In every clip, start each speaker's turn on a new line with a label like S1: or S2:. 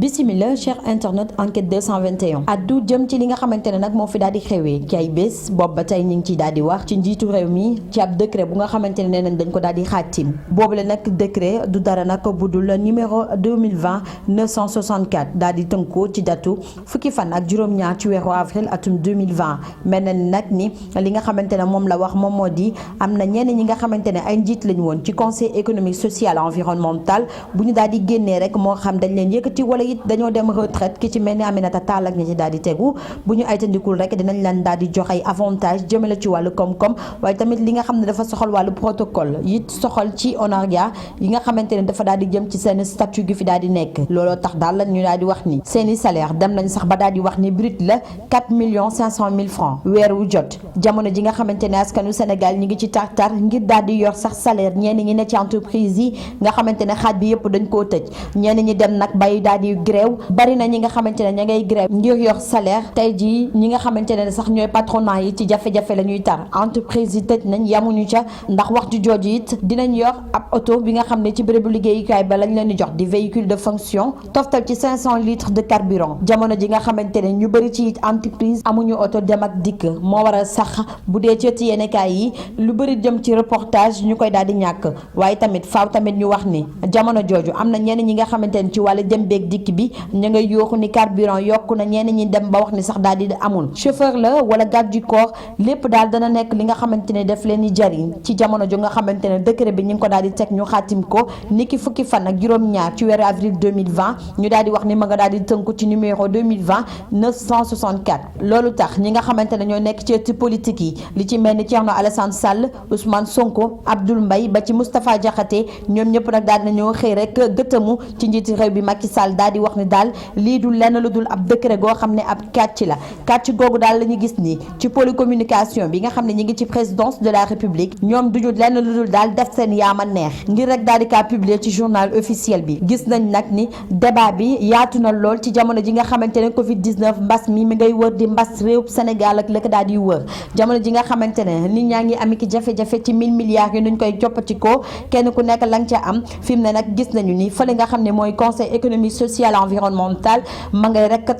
S1: bisimila cher internet enquête 221 addu jëm ci li nga xamante ne nag moo fi daal di xewee ci ay bés boobu ba tey ñu ngi ciy daal di wax ci njiitu réew mi ci ab décret bu nga xamante ne nee nañ dañ ko daal di xaatim boobu la nag décret du dara nag budul numéro 2020 964 daal di tënkoo ci datu fukki fan ak juróom-ñaar ci weeru avril atum 2020 mel na nag ni li nga xamante ne moom la wax moom moo di am na ñenn ñi nga xamante ne ay njiit lañu woon ci conseil économique social environnemental bu ñu daal di génnee rek moo xam dañ leen yëkkati wala it dañoo dem retraite ki ci mel ni Aminata Tall ak ñi ci daal di tegu bu ñu ay tandikul rek dinañ leen daal di jox ay avantage jëmale ci wàllu koom-koom waaye tamit li nga xam ne dafa soxal wàllu protocole it soxal ci honoraria yi nga xamante ne dafa daal di jëm ci seen statut gi fi daal di nekk looloo tax daal la ñu daal di wax ni seeni salaire dem nañ sax ba daal di wax ni brut la 4 500 000 francs weer wu jot jamono ji nga xamante ne askanu Sénégal ñi ngi ci tartar ngir daal di yor sax salaire ñenn ñi ne ci entreprise yi nga xamante ne xaaj bi yëpp dañ koo tëj ñenn ñi dem nag bay daal di grève bari na ñi nga xamante ne ña ngay grève ngir yor salaire tey jii ñi nga xamante ne sax ñooy patronat yi ci jafe-jafe la ñuy tar entreprise yi tëj nañ yamuñu ca ndax waxtu jooju it dinañ yor ab oto bi nga xam ne ci bérébu liggéeyukaay ba lañ leen di jox di véhicule de fonction toftal ci 500 litres de carburant jamono ji nga xamante ne ñu bëri ci entreprise amuñu oto dem ak dikk moo waral sax bu dee ci yéenekaay yi lu bëri jëm ci reportage ñu koy daal di ñàkk waaye tamit faaw tamit ñu wax ni jamono jooju am na ñenn ñi nga xamante ne ci wàllu dem beeg dikk bi ña ngay yooxu ni carburant yokku na ñenn ñi dem ba wax ni sax daal di amul chauffeur la wala garde du corps lépp daal dana nekk li nga xamante ne daf leen di jariñ ci jamono jo nga xamante ne décret bi ñu ngi ko daal di teg ñu xaatim ko niki fukki fan ak juróom-ñaar ci weeru avril 2020 ñu daal di wax ni ma nga daal di tënku ci numéro 2020 964 loolu tax ñi nga xamante ne ñoo nekk ci ëtt politique yi li ci mel ni Thierno Alassane Sall Ousmane Sonko Abdoul Mbaye ba ci Moustapha Diakhaté ñoom ñëpp nag daal nañoo xëy rek gëttamu ci njiiti réew bi Macky Sall daal di wax ni daal lii du lenn lu dul ab décret goo xam ne ab kàcc la kàcc googu daal la ñu gis ni ci polycommunication bi nga xam ne ñi ngi ci présidence de la république ñoom duñu lenn lu dul daal def seen yaama neex ngir rek daal di kaa publier ci journal officiel bi gis nañ nag ni débat bi yaatu na lool ci jamono ji nga xamante ne Covid 19 mbas mi ngay wër di mbas réew Sénégal ak la ko daal di wër jamono ji nga xamante ne nit ñaa ngi am ki jafe-jafe ci 1000 milliards yi nuñ koy coppati ko kenn ku nekk la nga ca am fi mu ne nag gis nañu ni fële nga xam ne mooy conseil économique social environnemental ma ngay rek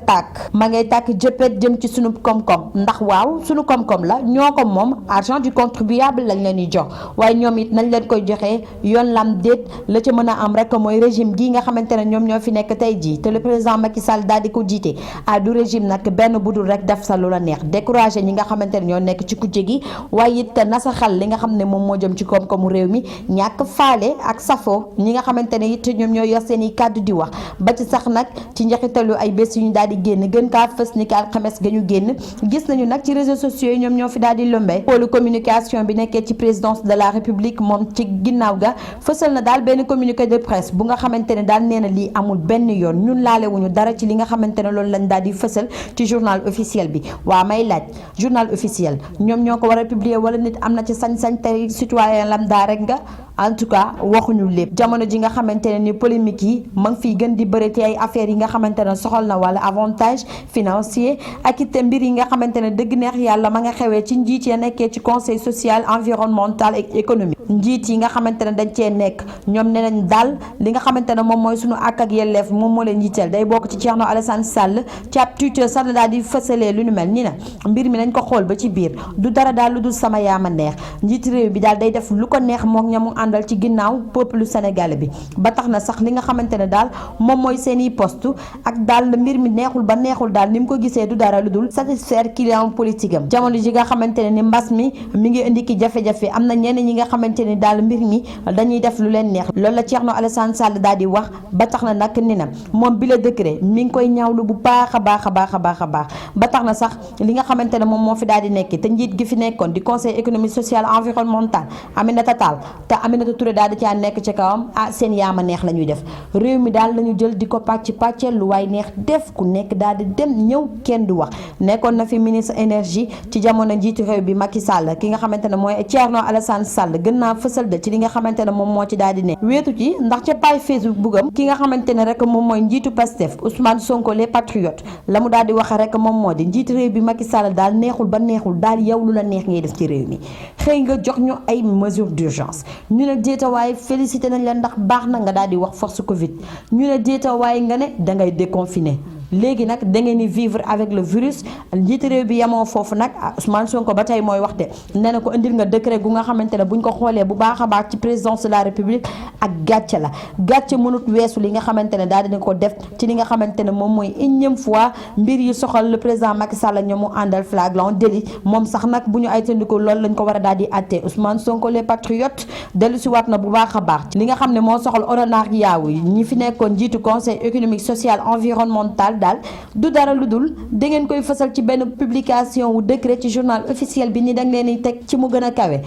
S1: ma ngay tàkk jëppet jëm ci sunu koom-koom ndax waaw sunu koom-koom la ñoo ko moom argent du contribuable lañ leen di jox waaye ñoom it nañ leen koy joxee yoon lam déet la ca mën a am rek mooy régime gi nga xamante ne ñoom ñoo fi nekk tey jii te le président Macky Sall daal di ko jiite du régime nag benn budul rek def sa lu la neex découragé ñi nga xamante ne ñoo nekk ci kujje gi waaye it nasaxal li nga xam ne moom moo jëm ci koom-koomu réew mi ñàkk faale ak safo ñi nga xamante ne it ñoom ñoo yor seen i kàddu di wax ba ci sax nag ci njeexitalu ay bés yu ñu daal di génn gën kaa fës ni ka alxames ga ñu génn gis nañu nag ci réseaux sociaux yi ñoom ñoo fi daal di lëmbe pôle communication bi nekkee ci présidence de la république moom ci ginnaaw ga fësal na daal benn communiqué de presse bu nga xamante ne daal nee na lii amul benn yoon ñun laalewuñu dara ci li nga xamante ne loolu lañ daal di fësal ci journal officiel bi waa may laaj journal officiel ñoom ñoo ko war a publier wala nit am na ci sañ-sañ tey citoyen lambda rek nga en tout cas waxuñu lépp jamono ji nga xamante ne ni polémique yi ma ngi fiy gën di bëri ci ay affaires yi nga xamante ne soxal na wala avantage financier ak it mbir yi nga xamante ne dëgg neex yàlla ma nga xewee ci njiit ya nekkee ci conseil social environnemental et économique njiit yi nga xamante ne dañ cee nekk ñoom ne nañ daal li nga xamante ne moom mooy suñu àq ak yelleef moom moo leen njiiteel day bokk ci Thierno Alassane Sall ci ab tuteur sax la daal di fësalee lu nu mel ni na mbir mi nañ ko xool ba ci biir du dara daal lu dul sama yaama neex njiit réew bi daal day def lu ko neex mook ñamu àndal ci ginnaaw peuple sénégalais bi ba tax na sax li nga xamante ne daal moom mooy seeni poste ak daal mbir mi neexul ba neexul daal ni mu ko gisee du dara lu dul satisfaire client politique am jamono ji nga xamante ne ni mbas mi ngi indi ki jafe-jafe am na ñenn ñi nga xamante ni daal mbir mi dañuy def lu leen neex loolu la Thierno Alassane Sall daal di wax ba tax na nag ni na moom bi la décret mi ngi koy ñaawlu bu baax a baax a baax a baax a baax ba tax na sax li nga xamante ne moom moo fi daal di nekk te njiit gi fi nekkoon di conseil économique social environnemental Aminata Tall te Aminata Touré daal di caa nekk ci kawam seen yaama neex la ñuy def réew mi daal lañu jël di ko pàcceel lu waay neex def ku nekk daal di dem ñëw kenn du wax nekkoon na fi ministre énergie ci jamono njiitu réew bi Macky Sall ki nga xamante ne mooy Thierno Alassane Sall gën naa fësal de ci li nga xamante ne moom moo ci daal di ne wéetu ci ndax ca page Facebook am ki nga xamante ne rek moom mooy njiitu Pastef Ousmane Sonko les patriotes la mu daal di wax rek moom moo di njiitu réew bi Macky Sall daal neexul ba neexul daal yow lu la neex ngay def ci réew mi xëy nga jox ñu ay mesures d'urgence ñu ne déetawaay félicité nañ la ndax baax na nga daal di wax force Covid ñu ne déetawaay nga ne dangay déconfiné léegi nag da ngeen di vivre avec le virus njiitu réew bi yemoo foofu nag Ousmane Sonko ba tey mooy waxte nee na ko indil nga décret gu nga xamante ne buñ ko xoolee bu baax a baax ci présidence de la république ak gàcce la gàcce mënut weesu li nga xamante ne daal dina ko def ci li nga xamante ne moom mooy énième fois mbir yi soxal le président Macky Sall ñoom mu àndal flagrant délit moom sax nag bu ñu ay tëndiko loolu lañ ko war a daal di àtte Ousmane Sonko les patriotes dellu si waat na bu baax a baax li nga xam ne moo soxal honorariat yi ñi fi nekkoon njiitu conseil économique social environnemental daal du dara lu dul da ngeen koy fësal ci benn publication wu décret ci journal officiel bi ni dañ leen di teg ci mu gën a kawe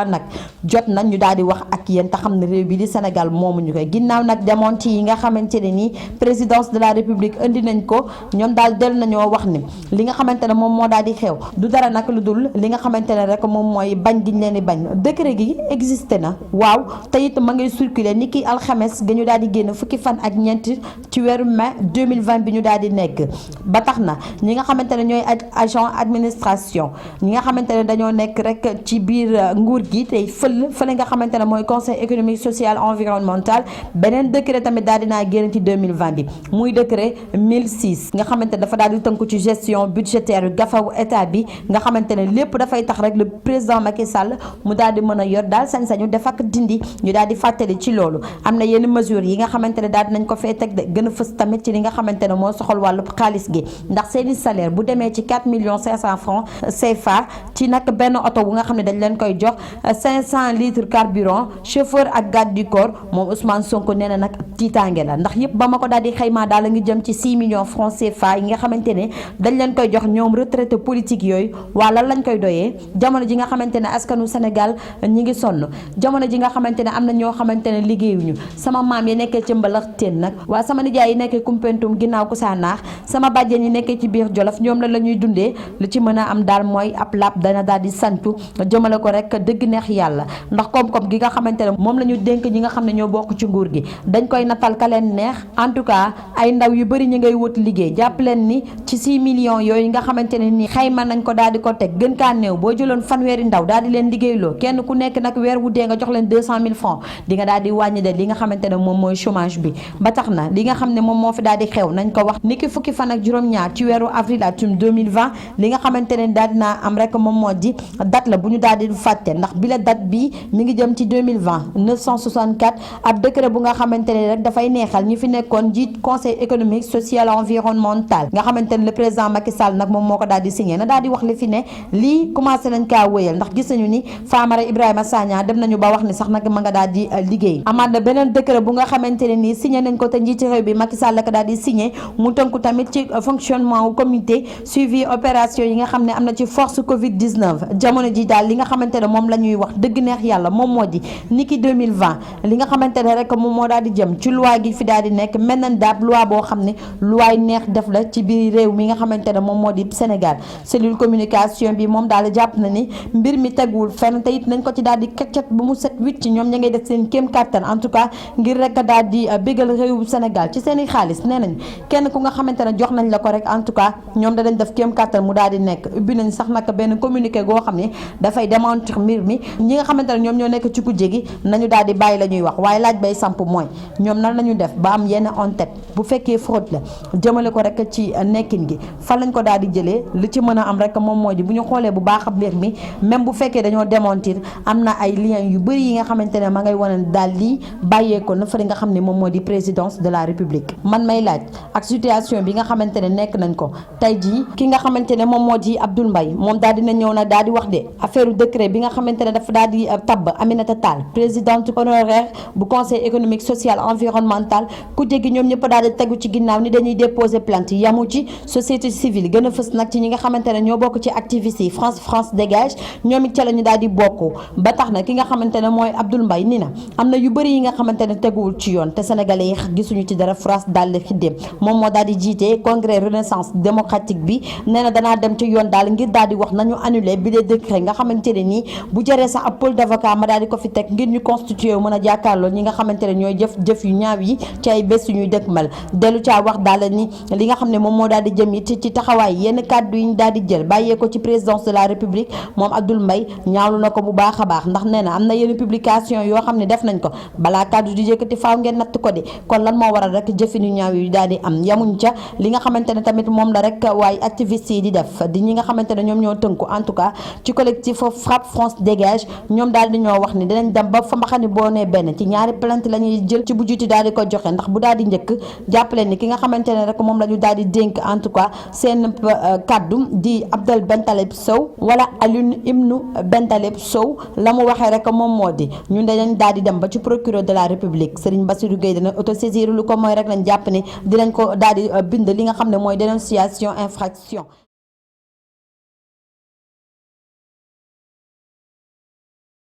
S1: nag jot nañ ñu daal di wax ak yéen te xam ne réew bi di Sénégal moomu ñu koy ginnaaw nag démenti yi nga xamante ne nii présidence de la république indi nañ ko ñoom daal del nañoo wax ni li nga xamante ne moom moo daal di xew du dara nag lu dul li nga xamante ne rek moom mooy bañ giñ leen di bañ décret gi existé na waaw te it ma ngay circuler ni ki alxames ga ñu daal di génn fukki fan ak ñeent ci weeru mai 2020 bi ñu daal di nekk ba tax na ñi nga xamante ne ñooy agent administration ñi nga xamante ne dañoo nekk rek ci biir nguur gi tey fële nga xamante ne mooy conseil économique social environnemental beneen décret tamit daal dinaa génn ci 2020 bi muy décret 1006 nga xamante ne dafa daal di tënku ci gestion budgétaire yu gafawu état bi nga xamante ne lépp dafay tax rek le président Macky Sall mu daal di mën a yor daal sañ-sañu def ak dindi ñu daal di fàttali ci loolu am na yenn mesures yi nga xamante ne daal dinañ ko fee teg de gën a fës tamit ci li nga xamante ne moo soxal wàllu xaalis gi ndax seeni salaire bu demee ci 4 500 000 francs CFA ci nag benn oto bu nga xam ne dañ leen koy jox 500 litres carburant chauffeur ak garde du corps moom Ousmane Sonko nee na nag tiitaange la ndax yëpp ba ma ko daal di xaymaa daal la ngi jëm ci 6 millions francs CFA yi nga xamante ne dañ leen koy jox ñoom retraité politique yooyu waa lan lañ koy doyee jamono ji nga xamante ne askanu Sénégal ñi ngi sonn jamono ji nga xamante ne am na ñoo xamante ne liggéeyuñu sama maam yi nekkee ci mbalax teen nag waa sama nijaay yi nekkee Kumpentum ginnaaw ku saa naax sama bàjjen yi nekkee ci biir Jolof ñoom la ñuy dundee lu ci mën a am daal mooy ab lab dana daal di santu jëmale ko rek dëgg neex yàlla ndax koom-koom gi nga xamante ne moom la ñu dénk ñi nga xam ne ñoo bokk ci nguur gi dañ koy natal ka leen neex en tout cas ay ndaw yu bëri ñi ngay wut liggéey jàpp leen ni ci 6 millions yooyu nga xamante ne nii xayma nañ ko daal di ko teg gën kaa néew boo jëloon fanweeri ndaw daal di leen liggéeyloo kenn ku nekk nag weer wu dee nga jox leen 200 000 francs di nga daal di wàññi de li nga xamante ne moom mooy chômage bi ba tax na li nga xam ne moom moo fi daal di xew nañ ko wax niki fukki fan ak juróom-ñaar ci weeru avril atum 2020 li nga xamante ne daal dinaa am rek moom moo di date la bu ñu daal di fàtte ndax bi la date bi mi ngi jëm ci 2020 964 ab décret bu nga xamante ne rek dafay neexal ñi fi nekkoon njiit conseil économique social environnemental nga xamante ne le président Macky Sall nag moom moo ko daal di signé na daal di wax li fi ne lii commencé nañ kaa wëyal ndax gis nañu ni Famara Ibrahima Sagna dem nañu ba wax ni sax nag ma nga daal di liggéey amaat na beneen décret bu nga xamante ne nii signé nañ ko te njiiti réew bi Macky Sall la ko daal di signé mu tënku tamit ci fonctionnement wu comité suivi opération yi nga xam ne am na ci force Covid 19 jamono ji daal li nga xamante ne moom la ñuy wax dëgg neex yàlla moom moo di niki 2020 li nga xamante ne rek moom moo daal di jëm ci loi gi fi daal di nekk mel nañ daab loi boo xam ne loi neex def la ci biir réew mi nga xamante ne moom moo di Sénégal cellule communication bi moom daal jàpp na ni mbir mi teguwul fenn te it nañ ko ci daal di keccat bu mu set wicc ñoom ña ngay def seen kéem kattan en tout cas ngir rek daal di bégal réewu Sénégal ci seen i xaalis nee nañ kenn ku nga xamante ne jox nañ la ko rek en tout cas ñoom da dañ def kéem kattan mu daal di nekk ubbi nañ sax nag benn communiqué goo xam ne dafay démentir mbir mi ñi nga xamante ne ñoom ñoo nekk ci kujje gi nañu daal di bàyyi la ñuy wax waaye laaj bay samp mooy ñoom nan lañu def ba am yenn en tête bu fekkee fraude la jëmale ko rek ci nekkin gi fan lañ ko daal di jëlee li ci mën a am rek moom moo di bu ñu xoolee bu baax ab mbir mi même bu fekkee dañoo démentir am na ay liens yu bëri yi nga xamante ne ma ngay wane daal lii bàyyeeko na fa li nga xam ne moom moo di présidence de la république man may laaj ak situation bi nga xamante ne nekk nañ ko tey jii ki nga xamante ne moom moo di Abdoul Mbaye moom daal dina ñëw nag daal di wax de affaire décret bi nga xamante ne dafa daal di tabb Aminata Tall présidente honoraire bu conseil économique social environnemental ku jéggi ñoom ñëpp daal di tegu ci ginnaaw ni dañuy déposer plainte yamu ci société civile gën a fës nag ci ñi nga xamante ne ñoo bokk ci activistes yi France dégage ñoom it ca la ñu daal di bokk ba tax na ki nga xamante ne mooy Abdoul Mbaye ni na am na yu bëri yi nga xamante ne teguwul ci yoon te sénégalais yi gisuñu ci dara France daal di xiddeem moom moo daal di jiite congrès renaissance démocratique bi nee na danaa dem ci yoon daal ngir daal di wax nañu annulé bi les décret nga xamante ne nii bu jëree sax ab pôle d'avocat ma daal di ko fi teg ngir ñu constitué mën a jàkkaarloo ñi nga xamante ne ñooy jëf yu ñaaw yi ci ay bés yu ñuy dëkkmal dellu caa wax daal ni li nga xam ne moom moo daal di jëm it ci taxawaay yenn kàddu yi ñu daal di jël bàyyee ko ci présidence de la république moom Abdoul Mbaye ñaawlu na ko bu baax a baax ndax nee na am na yenn publication yoo xam ne def nañ ko balaa kàddu di yëkkati faaw ngeen natt ko de kon lan moo waral rek jëfinu ñaaw yu daal di am yamuñ ca li nga xamante ne tamit moom la rek waaye activiste yi di def di ñi nga xamante ne ñoom ñoo tënku en tout cas ci collectif Frapp France dégage ñoom daal di ñoo wax ni dinañ dem ba fa mbaxani boo nee benn ci ñaari plainte la ñuy jël ci bu juti daal di ko joxe ndax bu daal di njëkk jàppale ni ki nga xamante ne rek moom la ñu daal di dénk en tout cas seen kaddu di Abdel Bentaleb Sow wala Alioune Ibnou Bentaleb Sow la mu waxee rek moom moo di ñun dañ daal di dem ba ci procureur de la république Serigne Bassirou Gueye dina autosaisir lu ko mooy rek lañ jàpp ne dinañ ko daal di bind li nga xam ne mooy dénonciation infraction